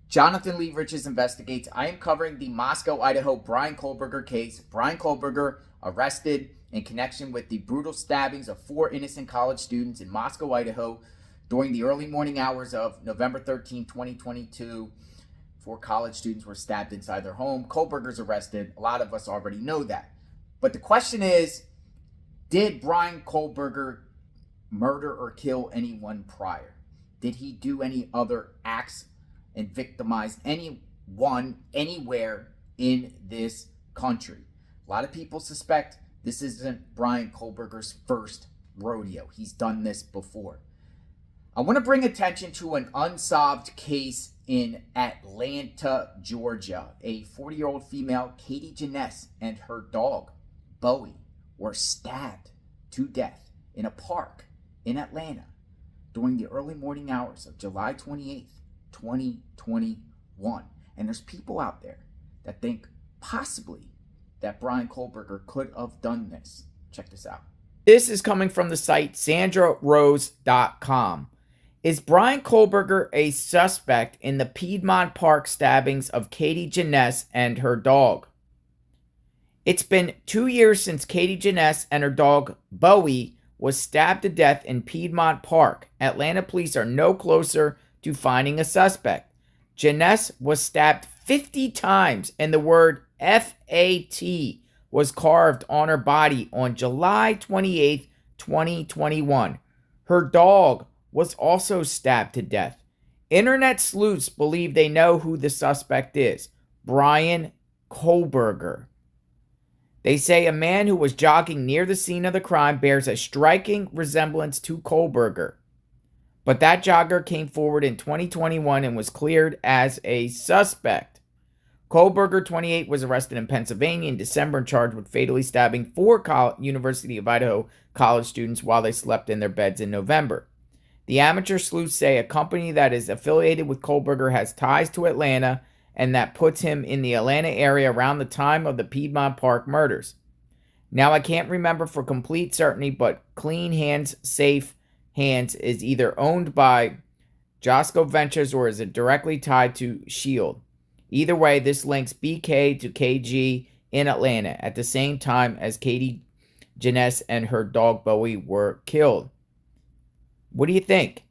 Jonathan Lee Riches investigates. I am covering the Moscow, Idaho Bryan Kohberger case. Bryan Kohberger arrested in connection with the brutal stabbings of 4 innocent college students in Moscow, Idaho during the early morning hours of November 13, 2022. 4 college students were stabbed inside their home. Kohberger's arrested. A lot of us already know that. But the question is, did Bryan Kohberger murder or kill anyone prior? Did he do any other acts and victimize anyone anywhere in this country? A lot of people suspect this isn't Bryan Kohberger's first rodeo. He's done this before. I want to bring attention to an unsolved case in Atlanta, Georgia. A 40-year-old female, Janness, and her dog, Bowie, were stabbed to death in a park in Atlanta during the early morning hours of July 28th, 2021. And there's people out there that think possibly that Bryan Kohberger could have done this. Check this out. This is coming from the site SandraRose.com. Is Bryan Kohberger a suspect in the Piedmont Park stabbings of Janness and her dog? It's been 2 years since Janness and her dog, Bowie, was stabbed to death in Piedmont Park. Atlanta police are no closer to finding a suspect. Janness was stabbed 50 times and the word F-A-T was carved on her body on July 28, 2021. Her dog was also stabbed to death. Internet sleuths believe they know who the suspect is, Bryan Kohberger. They say a man who was jogging near the scene of the crime bears a striking resemblance to Kohberger. But that jogger came forward in 2021 and was cleared as a suspect. Kohberger, 28, was arrested in Pennsylvania in December and charged with fatally stabbing 4 University of Idaho college students while they slept in their beds in November. The amateur sleuths say a company that is affiliated with Kohberger has ties to Atlanta and that puts him in the Atlanta area around the time of the Piedmont Park murders. Now, I can't remember for complete certainty, but Clean Hands, Safe Hands is either owned by Josco Ventures or is it directly tied to Shield. Either way, this links BK to KG in Atlanta at the same time as Janness and her dog Bowie were killed. What do you think?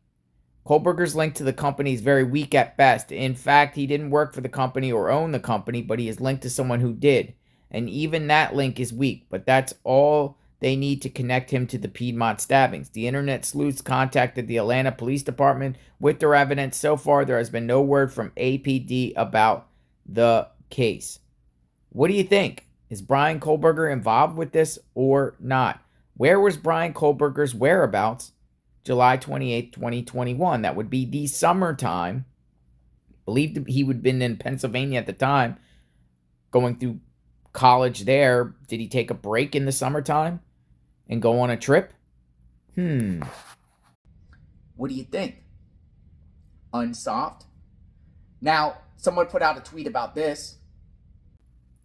Kohberger's link to the company is very weak at best. In fact, he didn't work for the company or own the company, but he is linked to someone who did. And even that link is weak, but that's all they need to connect him to the Piedmont stabbings. The internet sleuths contacted the Atlanta Police Department with their evidence. So far, there has been no word from APD about the case. What do you think? Is Bryan Kohberger involved with this or not? Where was Bryan Kohberger's whereabouts July 28, 2021? That would be the summertime. Believed he would have been in Pennsylvania at the time, going through college there. Did he take a break in the summertime and go on a trip? What do you think? Unsolved? Now, someone put out a tweet about this.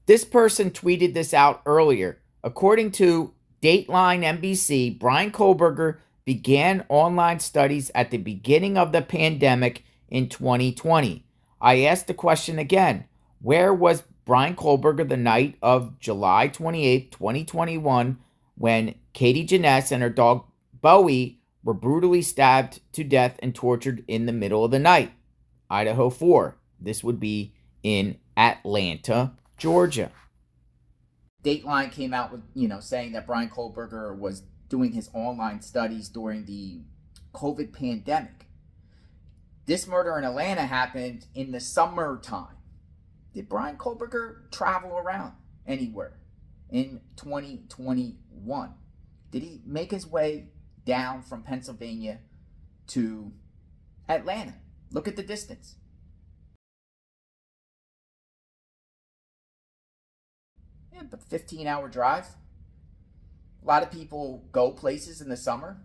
This person tweeted this out earlier. According to Dateline NBC, Bryan Kohberger began online studies at the beginning of the pandemic in 2020. I asked the question again. Where was Bryan Kohberger the night of July 28, 2021, when Janness and her dog Bowie were brutally stabbed to death and tortured in the middle of the night? Idaho 4. This would be in Atlanta, Georgia. Dateline came out with, saying that Bryan Kohberger was doing his online studies during the COVID pandemic. This murder in Atlanta happened in the summertime. Did Bryan Kohberger travel around anywhere in 2021? Did he make his way down from Pennsylvania to Atlanta? Look at the distance. Yeah, but 15-hour drive. A lot of people go places in the summer,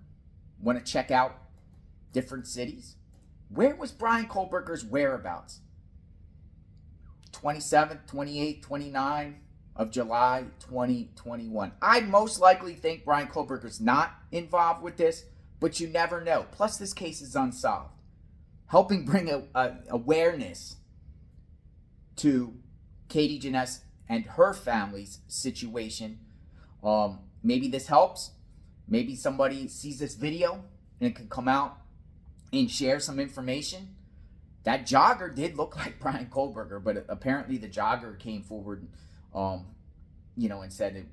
want to check out different cities. Where was Bryan Kohberger's whereabouts? 27th, 28th, 29th of July 2021. I'd most likely think Bryan Kohberger's not involved with this, but you never know. Plus, this case is unsolved. Helping bring awareness to Katie Janness and her family's situation. Maybe this helps. Maybe somebody sees this video and can come out and share some information. That jogger did look like Bryan Kohberger, but apparently the jogger came forward, and said,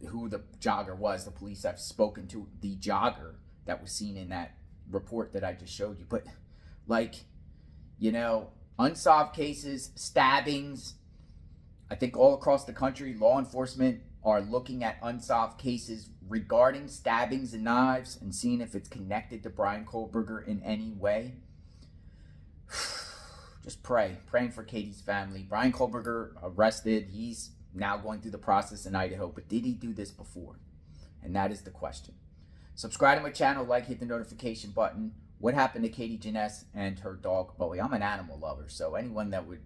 who the jogger was. The police have spoken to the jogger that was seen in that report that I just showed you. But, unsolved cases, stabbings, I think all across the country, law enforcement are looking at unsolved cases regarding stabbings and knives and seeing if it's connected to Bryan Kohberger in any way. Just praying for Katie's family. Bryan Kohberger arrested. He's now going through the process in Idaho, but did he do this before? And that is the question. Subscribe to my channel, hit the notification button. What happened to Katie Janness and her dog Bowie? I'm an animal lover, so anyone that would,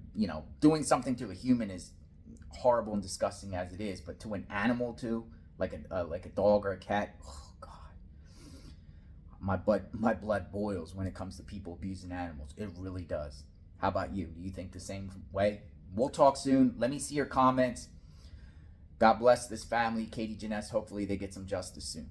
doing something to a human is horrible and disgusting as it is, but to an animal too, like a dog or a cat, oh God, my blood boils when it comes to people abusing animals. It really does. How about you? Do you think the same way? We'll talk soon. Let me see your comments. God bless this family, Katie Janness. Hopefully they get some justice soon.